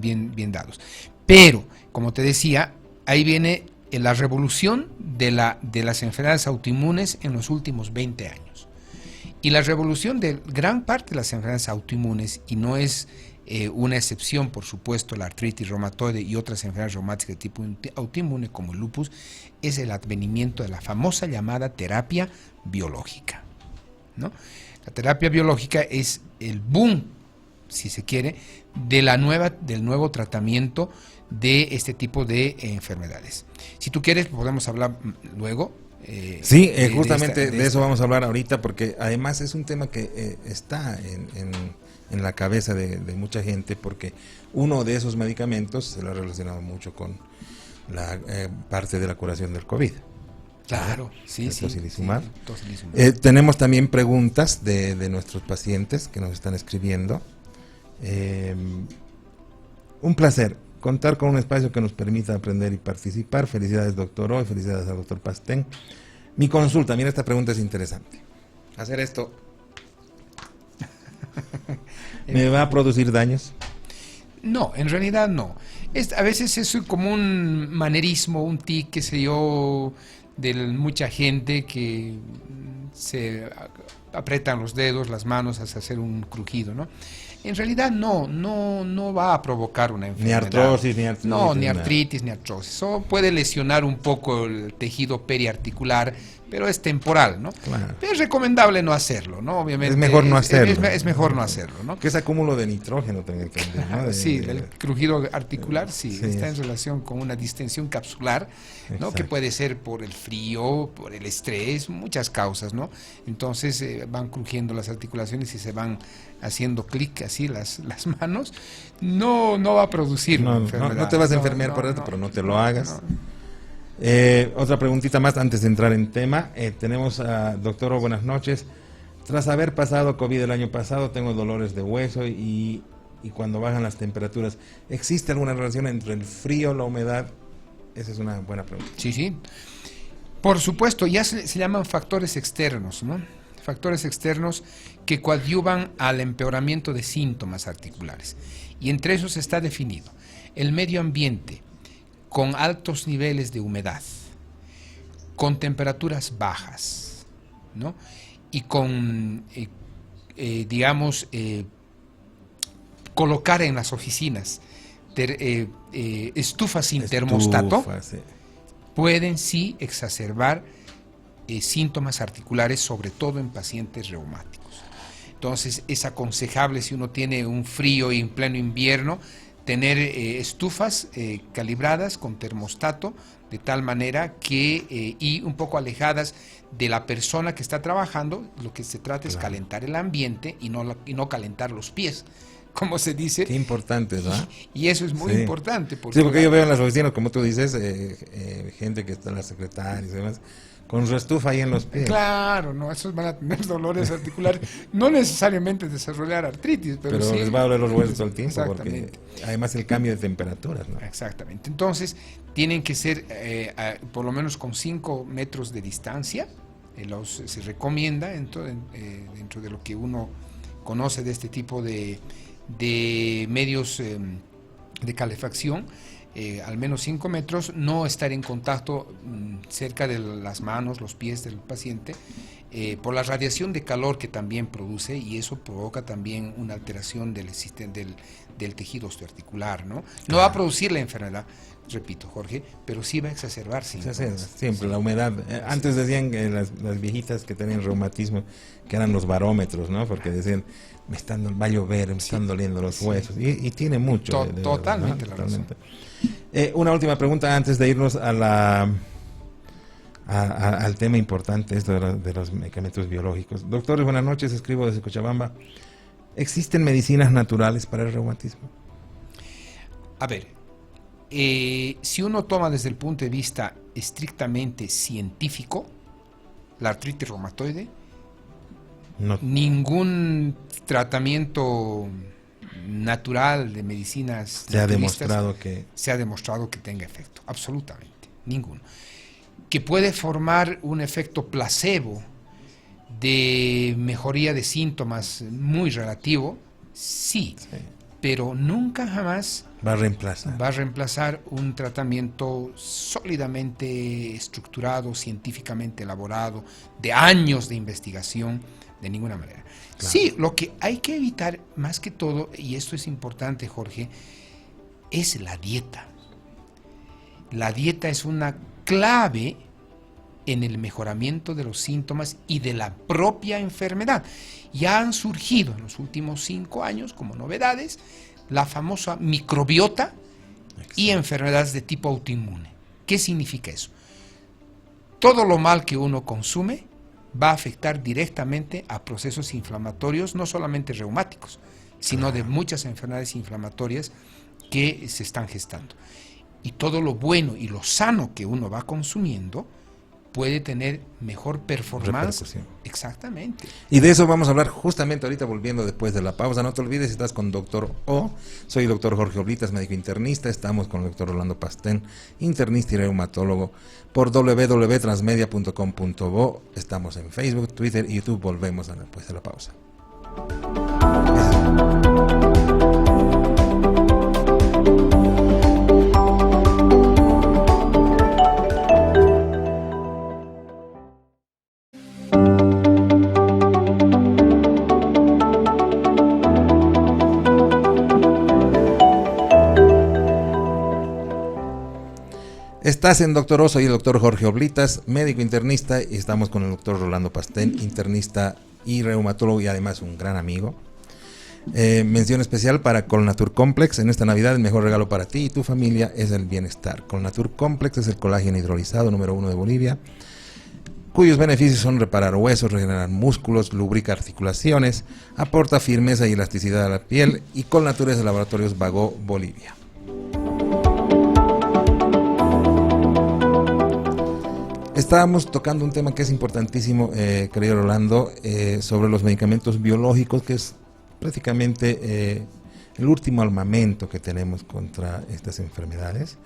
bien dados. Pero, como te decía, ahí viene la revolución de las enfermedades autoinmunes en los últimos 20 años. Y la revolución de gran parte de las enfermedades autoinmunes, y no es una excepción, por supuesto, la artritis reumatoide y otras enfermedades reumáticas de tipo autoinmune como el lupus, es el advenimiento de la famosa llamada terapia biológica, ¿no? La terapia biológica es el boom, si se quiere, del nuevo tratamiento de este tipo de enfermedades. Si tú quieres, podemos hablar luego. Sí, justamente de eso vamos a hablar ahorita, porque además es un tema que está en la cabeza de mucha gente, porque uno de esos medicamentos se lo ha relacionado mucho con la parte de la curación del COVID. Claro, sí, el sí. tocilizumab. Sí, tocilizumab. Tenemos también preguntas de nuestros pacientes que nos están escribiendo. Un placer contar con un espacio que nos permita aprender y participar. Felicidades, doctor O, y felicidades al doctor Pastén. Mi consulta, mira, esta pregunta es interesante. ¿Hacer esto me va a producir daños? No, en realidad no. A veces es como un manerismo, un tic, qué sé yo, de mucha gente que se apretan los dedos, las manos hasta hacer un crujido, ¿no? En realidad no va a provocar una enfermedad. Ni artrosis, ni artritis. No, ni artritis, ni artrosis. Eso puede lesionar un poco el tejido periarticular, pero es temporal, ¿no? Claro. Es recomendable no hacerlo, ¿no? Obviamente. Es mejor no hacerlo. Es mejor no hacerlo, ¿no? Que es acúmulo de nitrógeno, tengo que entender, ¿no? Sí, el crujido articular sí, sí, está en relación con una distensión capsular, ¿no? Exacto. Que puede ser por el frío, por el estrés, muchas causas, ¿no? Entonces van crujiendo las articulaciones y se van haciendo clic así las manos. No va a producir enfermedad. No te vas a enfermar por esto, pero no te lo hagas. Otra preguntita más antes de entrar en tema. Tenemos a doctor O, buenas noches. Tras haber pasado COVID el año pasado, tengo dolores de hueso y cuando bajan las temperaturas, ¿existe alguna relación entre el frío, la humedad? Esa es una buena pregunta. Sí. Por supuesto, ya se llaman factores externos, ¿no? Factores externos que coadyuvan al empeoramiento de síntomas articulares. Y entre esos está definido el medio ambiente con altos niveles de humedad, con temperaturas bajas, ¿no? Y con, colocar en las oficinas estufas sin termostato, sí. Pueden sí exacerbar síntomas articulares, sobre todo en pacientes reumáticos. Entonces es aconsejable, si uno tiene un frío en pleno invierno, tener estufas calibradas con termostato, de tal manera que, y un poco alejadas de la persona que está trabajando. Lo que se trata es calentar el ambiente y no calentar los pies, como se dice. Qué importante, ¿verdad? Y eso es muy importante. Porque yo veo en las oficinas, como tú dices, gente que está en las secretarias y demás, con su estufa ahí en los pies. Claro, no, esos van a tener dolores articulares, no necesariamente desarrollar artritis, pero sí les va a doler los huesos todo el tiempo, exactamente. Porque además el cambio de temperaturas, ¿no? Exactamente. Entonces, tienen que ser por lo menos con 5 metros de distancia. Se recomienda dentro de lo que uno conoce de este tipo de medios de calefacción. Al menos 5 metros, no estar en contacto cerca de las manos, los pies del paciente, por la radiación de calor que también produce, y eso provoca también una alteración del tejido osteoarticular, ¿no? No va a producir la enfermedad, repito, Jorge, pero sí va a exacerbar síntomas. Siempre la humedad. Antes decían que las viejitas que tenían reumatismo, que eran los barómetros, ¿no? Porque decían, va a llover, me están doliendo los huesos. Y tiene mucho. Totalmente, ¿no? la razón. Una última pregunta antes de irnos al tema importante, esto de los medicamentos biológicos. Doctores, buenas noches, escribo desde Cochabamba. ¿Existen medicinas naturales para el reumatismo? A ver, si uno toma desde el punto de vista estrictamente científico, la artritis reumatoide, ningún tratamiento natural de medicinas se ha demostrado que tenga efecto, absolutamente, ninguno. Que puede formar un efecto placebo de mejoría de síntomas muy relativo, sí. Pero nunca jamás va a reemplazar un tratamiento sólidamente estructurado, científicamente elaborado, de años de investigación, de ninguna manera. Claro. Sí, lo que hay que evitar más que todo, y esto es importante, Jorge, es la dieta. La dieta es una clave en el mejoramiento de los síntomas y de la propia enfermedad. Ya han surgido en los últimos 5 años como novedades la famosa microbiota. Exacto. Y enfermedades de tipo autoinmune. ¿Qué significa eso? Todo lo mal que uno consume va a afectar directamente a procesos inflamatorios, no solamente reumáticos, sino de muchas enfermedades inflamatorias que se están gestando. Y todo lo bueno y lo sano que uno va consumiendo puede tener mejor performance. Exactamente. Y de eso vamos a hablar justamente ahorita, volviendo después de la pausa. No te olvides, estás con Doctor O. Soy el doctor Jorge Oblitas, médico internista. Estamos con el doctor Rolando Pastén, internista y reumatólogo, por www.transmedia.com.bo. Estamos en Facebook, Twitter y YouTube. Volvemos después de la pausa. Estás en Doctor O, soy el doctor Jorge Oblitas, médico internista, y estamos con el doctor Rolando Pastén, internista y reumatólogo y además un gran amigo. Mención especial para Colnatur Complex. En esta Navidad el mejor regalo para ti y tu familia es el bienestar. Colnatur Complex es el colágeno hidrolizado número 1 de Bolivia, cuyos beneficios son reparar huesos, regenerar músculos, lubrica articulaciones, aporta firmeza y elasticidad a la piel, y Colnatur es de Laboratorios Bagó, Bolivia. Estábamos tocando un tema que es importantísimo, querido Rolando, sobre los medicamentos biológicos, que es prácticamente el último armamento que tenemos contra estas enfermedades.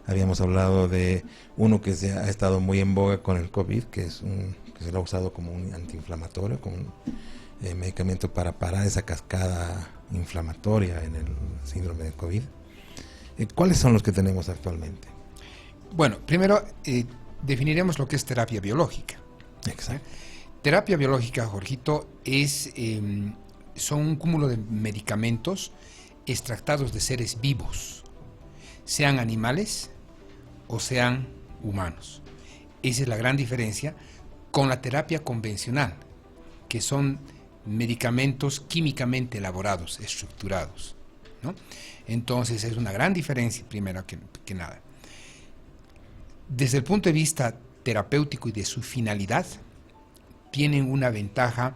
Habíamos hablado de uno que ha estado muy en boga con el COVID, que se lo ha usado como un antiinflamatorio, como un medicamento para parar esa cascada inflamatoria en el síndrome de COVID. ¿Cuáles son los que tenemos actualmente? Bueno, primero definiremos lo que es terapia biológica. Exacto. Terapia biológica, Jorgito, son un cúmulo de medicamentos extractados de seres vivos, sean animales o sean humanos. Esa es la gran diferencia con la terapia convencional, que son medicamentos químicamente elaborados, estructurados, ¿no? Entonces es una gran diferencia, primero que nada. Desde el punto de vista terapéutico y de su finalidad, tienen una ventaja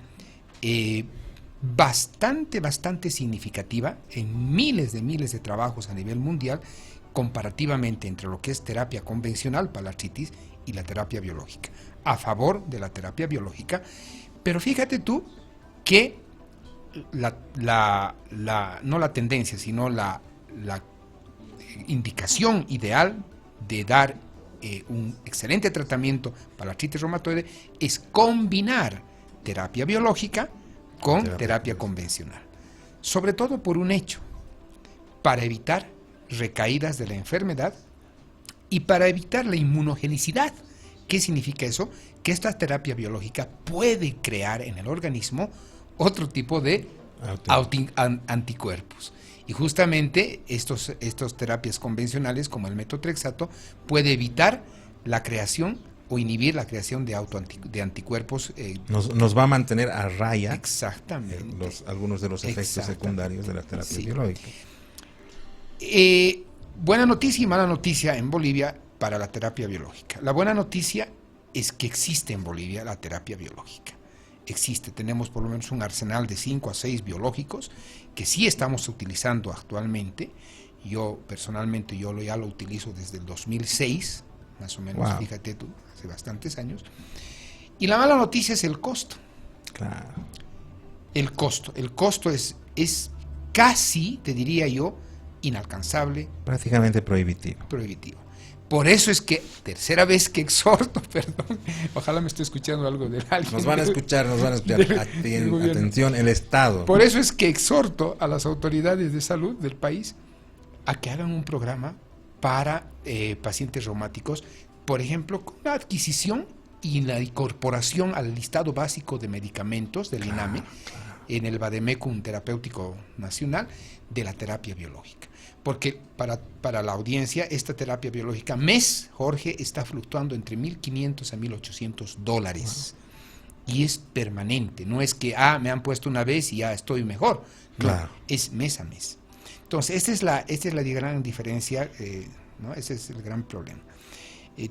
bastante significativa en miles de trabajos a nivel mundial, comparativamente entre lo que es terapia convencional para la artritis y la terapia biológica, a favor de la terapia biológica. Pero fíjate tú que no la tendencia, sino la indicación ideal de dar un excelente tratamiento para la artritis reumatoide es combinar terapia biológica con terapia convencional, sobre todo por un hecho: para evitar recaídas de la enfermedad y para evitar la inmunogenicidad. ¿Qué significa eso? Que esta terapia biológica puede crear en el organismo otro tipo de anticuerpos. Y justamente estas terapias convencionales, como el metotrexato, puede evitar la creación o inhibir la creación de anticuerpos. Nos va a mantener a raya. Exactamente. Algunos de los efectos secundarios de la terapia biológica. Buena noticia y mala noticia en Bolivia para la terapia biológica. La buena noticia es que existe en Bolivia la terapia biológica. Tenemos por lo menos un arsenal de 5 a 6 biológicos que sí estamos utilizando actualmente. Yo personalmente ya lo utilizo desde el 2006, más o menos. Wow. Fíjate tú, hace bastantes años. Y la mala noticia es el costo. Claro. El costo es casi, te diría yo, inalcanzable. Prácticamente prohibitivo. Por eso es que, tercera vez que exhorto, perdón, ojalá me esté escuchando algo de alguien. Nos van a escuchar. Atención, el Estado. Por eso es que exhorto a las autoridades de salud del país a que hagan un programa para pacientes reumáticos, por ejemplo, con la adquisición y la incorporación al listado básico de medicamentos del INAME, en el Vademecum Terapéutico Nacional, de la terapia biológica. Porque para la audiencia, esta terapia biológica Jorge, está fluctuando entre $1,500 a $1,800. Wow. Y es permanente, no es que me han puesto una vez y ya estoy mejor. Claro. No, es mes a mes. Entonces, esta es la gran diferencia, ¿no? Ese es el gran problema.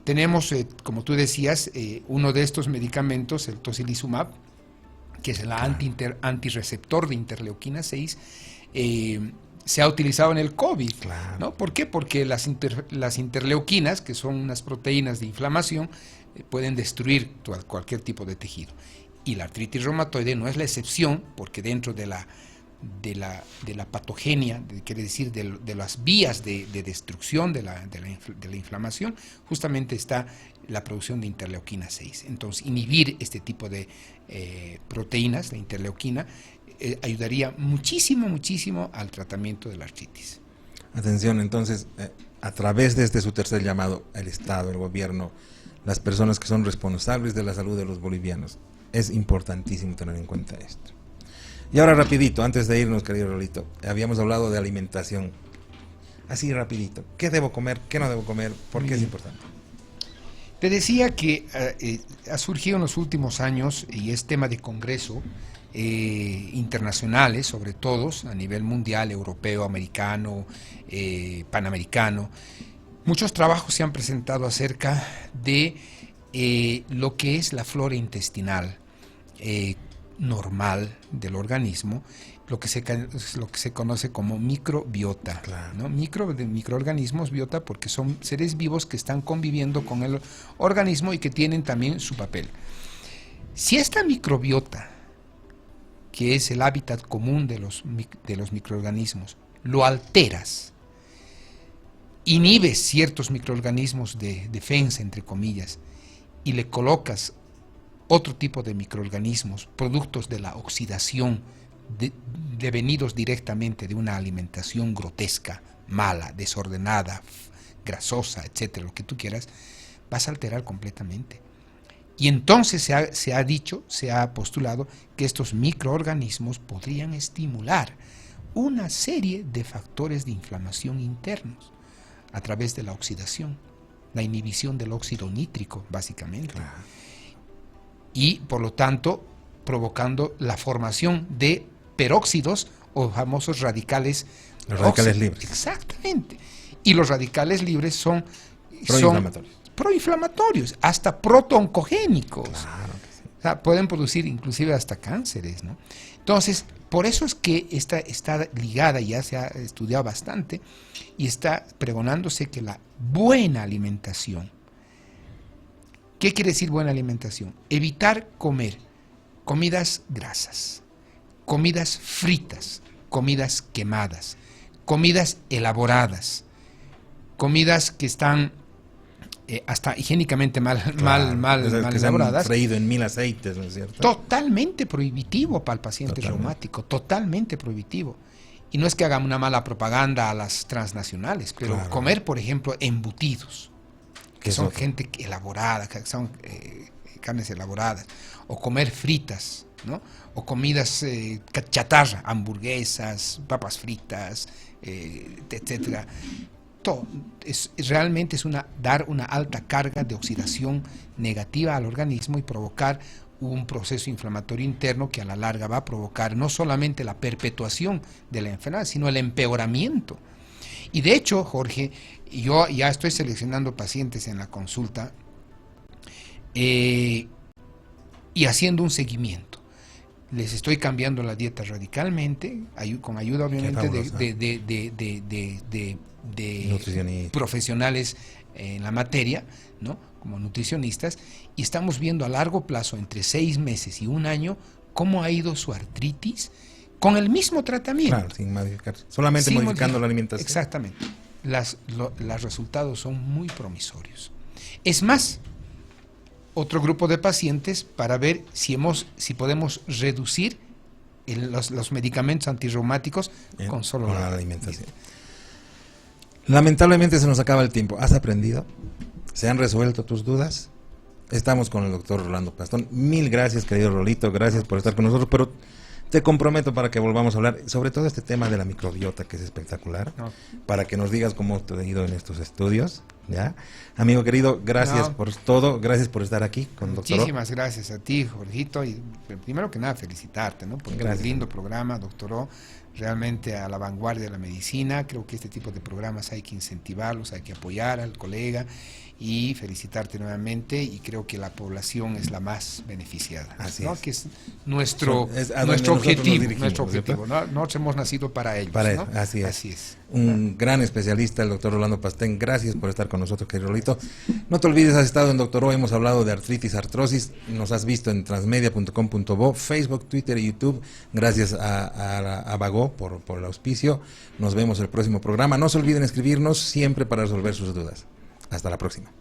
Tenemos, como tú decías, uno de estos medicamentos, el tocilizumab, que es el antirreceptor de interleuquina 6, se ha utilizado en el COVID. Claro. ¿No? ¿Por qué? Porque las interleuquinas, que son unas proteínas de inflamación, pueden destruir cualquier tipo de tejido. Y la artritis reumatoide no es la excepción, porque dentro de la patogenia, quiere decir de las vías de destrucción de la inflamación, justamente está la producción de interleuquina 6. Entonces, inhibir este tipo de proteínas, la interleuquina, ayudaría muchísimo al tratamiento de la artritis. Atención, entonces, a través de su tercer llamado, el Estado, el gobierno, las personas que son responsables de la salud de los bolivianos, es importantísimo tener en cuenta esto. Y ahora rapidito, antes de irnos, querido Rolito, habíamos hablado de alimentación. Así rapidito, ¿qué debo comer? ¿Qué no debo comer? ¿Por qué es importante? Te decía que ha surgido en los últimos años, y es tema de congreso, internacionales, sobre todo a nivel mundial, europeo, americano, panamericano. Muchos trabajos se han presentado acerca de lo que es la flora intestinal normal del organismo, lo que se conoce como microbiota. Claro. ¿No? Microorganismos, biota, porque son seres vivos que están conviviendo con el organismo y que tienen también su papel. Si esta microbiota, que es el hábitat común de los microorganismos, lo alteras, inhibes ciertos microorganismos de defensa, entre comillas, y le colocas otro tipo de microorganismos, productos de la oxidación, devenidos directamente de una alimentación grotesca, mala, desordenada, grasosa, etcétera, lo que tú quieras, vas a alterar completamente. Y entonces se ha postulado que estos microorganismos podrían estimular una serie de factores de inflamación internos a través de la oxidación, la inhibición del óxido nítrico, básicamente. Claro. Y, por lo tanto, provocando la formación de peróxidos o famosos radicales. Los radicales libres. Exactamente. Y los radicales libres son proinflamatorios, hasta protooncogénicos. Claro que sí. O sea, pueden producir inclusive hasta cánceres, ¿no? Entonces, por eso es que está ligada, ya se ha estudiado bastante, y está pregonándose que la buena alimentación. ¿Qué quiere decir buena alimentación? Evitar comer comidas grasas, comidas fritas, comidas quemadas, comidas elaboradas, comidas que están hasta higiénicamente mal elaboradas. Freído en 1000 aceites, ¿no es cierto? Totalmente prohibitivo para el paciente reumático, totalmente prohibitivo. Y no es que hagan una mala propaganda a las transnacionales, pero claro. Comer, por ejemplo, embutidos, que son gente elaborada, que son carnes elaboradas, o comer fritas, ¿no? O comidas chatarra, hamburguesas, papas fritas, etcétera. Realmente es dar una alta carga de oxidación negativa al organismo y provocar un proceso inflamatorio interno que a la larga va a provocar no solamente la perpetuación de la enfermedad, sino el empeoramiento. Y de hecho, Jorge, yo ya estoy seleccionando pacientes en la consulta y haciendo un seguimiento. Les estoy cambiando la dieta radicalmente, con ayuda obviamente de profesionales en la materia, ¿no? Como nutricionistas, y estamos viendo a largo plazo, entre 6 meses y 1 año, cómo ha ido su artritis con el mismo tratamiento. Claro, sin modificar, solamente modificando la alimentación. Exactamente. Los resultados son muy promisorios. Es más, otro grupo de pacientes para ver si podemos reducir los medicamentos antirreumáticos con solo la alimentación. Lamentablemente se nos acaba el tiempo. ¿Has aprendido? ¿Se han resuelto tus dudas? Estamos con el doctor Rolando Pastón. Mil gracias, querido Rolito. Gracias por estar con nosotros. Pero te comprometo para que volvamos a hablar sobre todo este tema de la microbiota, que es espectacular, para que nos digas cómo te ha ido en estos estudios, ¿ya? Amigo querido, gracias por todo, gracias por estar aquí con doctor. Muchísimas gracias a ti, Jorgito, y primero que nada felicitarte, ¿no? Por un lindo programa, doctoró, realmente a la vanguardia de la medicina. Creo que este tipo de programas hay que incentivarlos, hay que apoyar al colega, y felicitarte nuevamente, y creo que la población es la más beneficiada. Así ¿no? es. Que es nuestro, Es a donde nuestro nosotros nos objetivo, dirigimos, nuestro ¿cierto? objetivo. ¿No? Nosotros hemos nacido para ellos. Para ¿no? eso, así es. Así es. Un gran especialista, el doctor Rolando Pastén. Gracias por estar con nosotros, querido Rolito. No te olvides, has estado en Doctor O, hemos hablado de artritis, artrosis. Nos has visto en transmedia.com.bo, Facebook, Twitter y YouTube. Gracias a Bagó por el auspicio. Nos vemos el próximo programa. No se olviden escribirnos siempre para resolver sus dudas. Hasta la próxima.